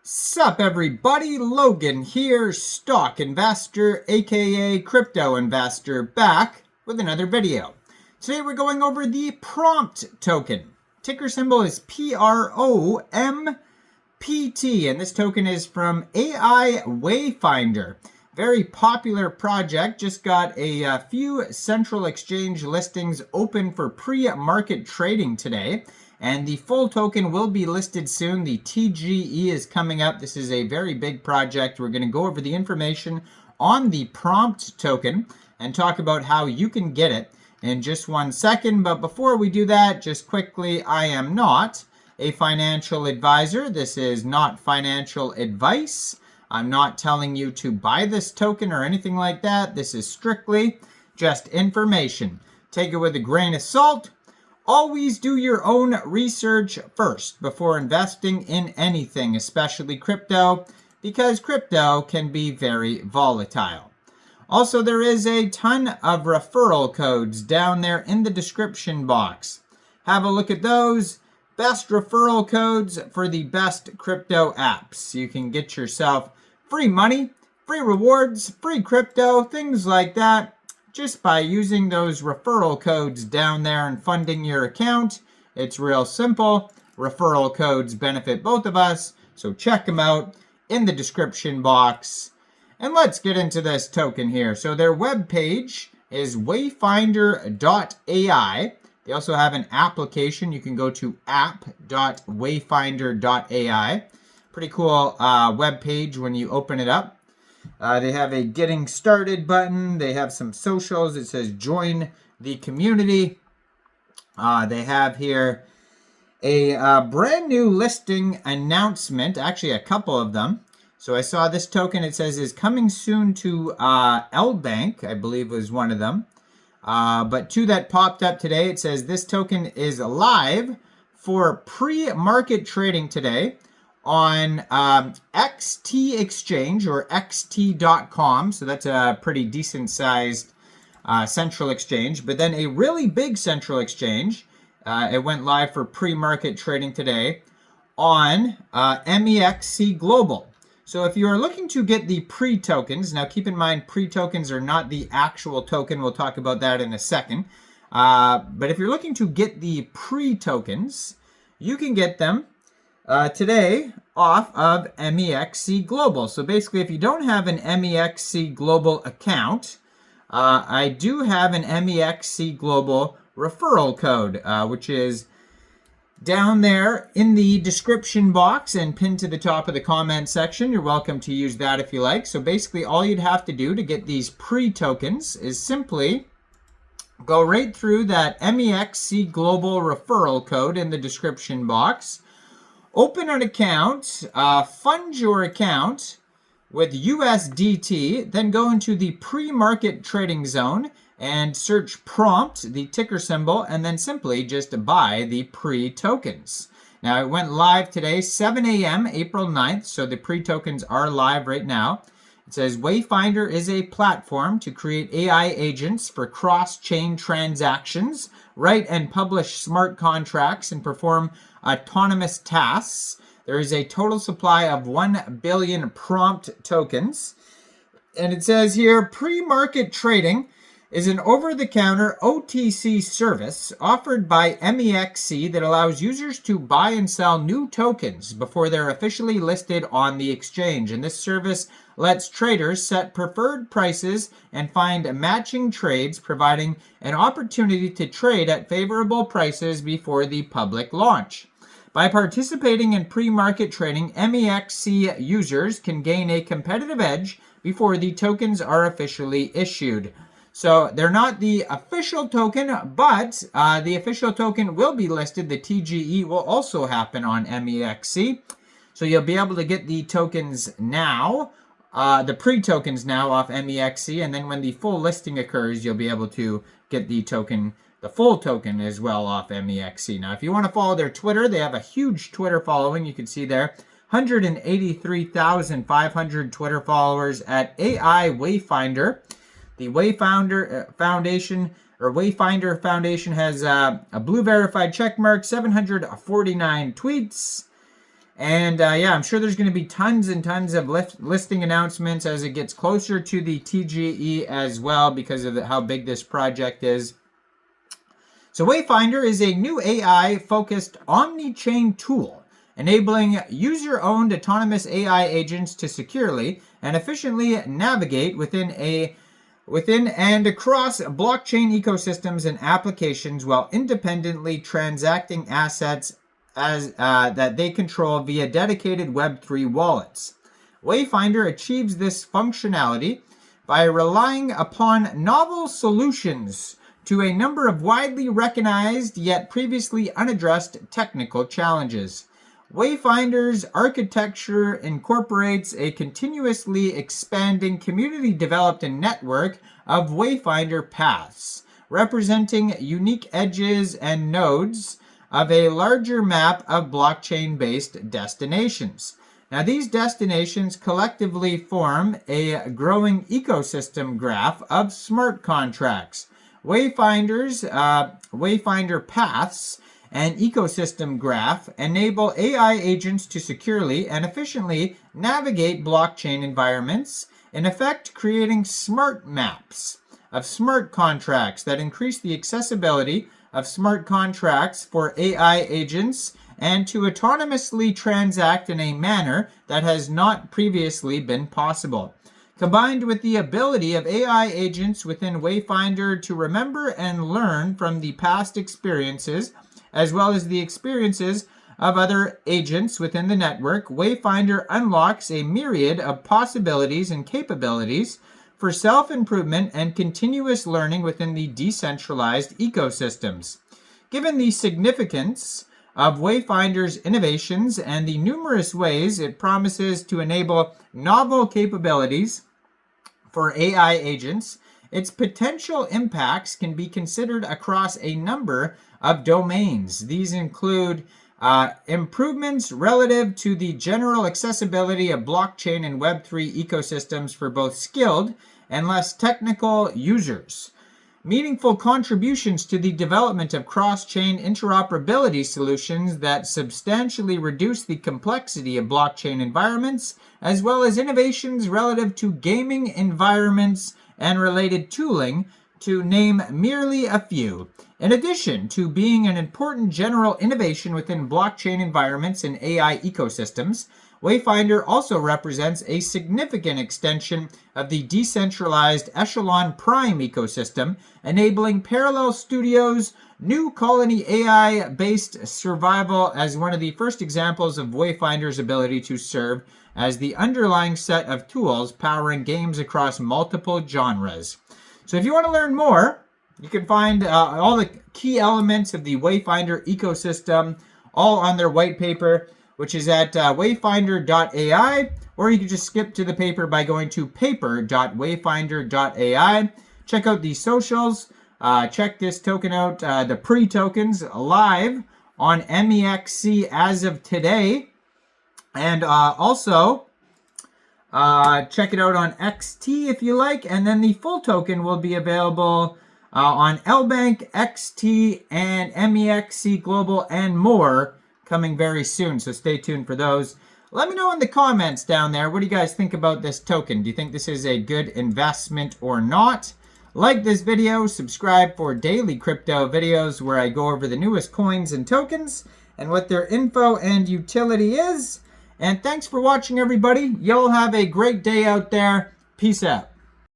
Sup everybody, Logan here, stock investor aka crypto investor, back with another video. Today we're going over the prompt token. Ticker symbol is PROMPT, and this token is from AI Wayfinder. Very popular project, just got a few central exchange listings open for pre-market trading today. And the full token will be listed soon. The TGE is coming up. This is a very big project. We're going to go over the information on the prompt token and talk about how you can get it in just 1 second. But before we do that, just quickly, I am not a financial advisor. This is not financial advice. I'm not telling you to buy this token or anything like that. This is strictly just information. Take it with a grain of salt. Always do your own research first before investing in anything, especially crypto, because crypto can be very volatile. Also, there is a ton of referral codes down there in the description box. Have a look at those. Best referral codes for the best crypto apps. You can get yourself free money, free rewards, free crypto, things like that, just by using those referral codes down there and funding your account. It's real simple. Referral codes benefit both of us, so check them out in the description box. And let's get into this token here. So their webpage is wayfinder.ai. They also have an application. You can go to app.wayfinder.ai. Pretty cool webpage when you open it up. They have a getting started button. They have some socials. It says join the community. They have here a brand new listing announcement, actually a couple of them. So I saw this token, it says is coming soon to Lbank, I believe was one of them. But two that popped up today, it says this token is live for pre-market trading today on XT exchange or xt.com. So that's a pretty decent sized central exchange, but then a really big central exchange. It went live for pre-market trading today on Mexc Global. So if you are looking to get the pre-tokens, now keep in mind pre-tokens are not the actual token. We'll talk about that in a second. But if you're looking to get the pre-tokens, you can get them today off of Mexc Global. So basically, if you don't have an Mexc Global account, I do have an Mexc Global referral code, which is down there in the description box and pinned to the top of the comment section. You're welcome to use that if you like. So basically, all you'd have to do to get these pre-tokens is simply go right through that Mexc Global referral code in the description box. Open an account, fund your account with USDT, then go into the pre-market trading zone and search prompt, the ticker symbol, and then simply just buy the pre-tokens. Now, it went live today, 7 a.m., April 9th, so the pre-tokens are live right now. It says, Wayfinder is a platform to create AI agents for cross-chain transactions, write and publish smart contracts, and perform autonomous tasks. There is a total supply of 1 billion prompt tokens. And it says here, pre-market trading is an over-the-counter OTC service offered by Mexc that allows users to buy and sell new tokens before they're officially listed on the exchange. And this service lets traders set preferred prices and find matching trades, providing an opportunity to trade at favorable prices before the public launch. By participating in pre-market trading, Mexc users can gain a competitive edge before the tokens are officially issued. So they're not the official token, but the official token will be listed. The TGE will also happen on Mexc. So you'll be able to get the tokens now, the pre-tokens now off Mexc. And then when the full listing occurs, you'll be able to get the token, the full token as well off Mexc. Now, if you want to follow their Twitter, they have a huge Twitter following. You can see there, 183,500 Twitter followers at AI Wayfinder. The Wayfinder Foundation or Wayfinder Foundation has a blue verified checkmark, 749 tweets. And yeah, I'm sure there's going to be tons and tons of listing announcements as it gets closer to the TGE as well, because of how big this project is. So Wayfinder is a new AI-focused omni-chain tool, enabling user-owned autonomous AI agents to securely and efficiently navigate within and across blockchain ecosystems and applications while independently transacting assets that they control via dedicated Web3 wallets. Wayfinder achieves this functionality by relying upon novel solutions to a number of widely recognized yet previously unaddressed technical challenges. Wayfinder's architecture incorporates a continuously expanding community-developed network of Wayfinder paths, representing unique edges and nodes of a larger map of blockchain-based destinations. Now, these destinations collectively form a growing ecosystem graph of smart contracts. Wayfinder paths and ecosystem graph enable AI agents to securely and efficiently navigate blockchain environments, in effect creating smart maps of smart contracts that increase the accessibility of smart contracts for AI agents and to autonomously transact in a manner that has not previously been possible. Combined with the ability of AI agents within Wayfinder to remember and learn from the past experiences, as well as the experiences of other agents within the network, Wayfinder unlocks a myriad of possibilities and capabilities for self-improvement and continuous learning within the decentralized ecosystems. Given the significance of Wayfinder's innovations and the numerous ways it promises to enable novel capabilities for AI agents, its potential impacts can be considered across a number of domains. These include improvements relative to the general accessibility of blockchain and Web3 ecosystems for both skilled and less technical users. Meaningful contributions to the development of cross-chain interoperability solutions that substantially reduce the complexity of blockchain environments, as well as innovations relative to gaming environments and related tooling, to name merely a few. In addition to being an important general innovation within blockchain environments and AI ecosystems, Wayfinder also represents a significant extension of the decentralized Echelon Prime ecosystem, enabling parallel studios, new colony AI-based survival as one of the first examples of Wayfinder's ability to serve as the underlying set of tools powering games across multiple genres. So if you want to learn more, you can find all the key elements of the Wayfinder ecosystem all on their white paper, which is at wayfinder.ai, or you can just skip to the paper by going to paper.wayfinder.ai. Check out the socials. Check this token out, the pre-tokens, live on Mexc as of today. And also, check it out on XT if you like. And then the full token will be available on Lbank, XT, and Mexc Global, and more, coming very soon. So stay tuned for those. Let me know in the comments down there, what do you guys think about this token? Do you think this is a good investment or not? Like this video, subscribe for daily crypto videos where I go over the newest coins and tokens and what their info and utility is. And thanks for watching, everybody. Y'all have a great day out there. Peace out.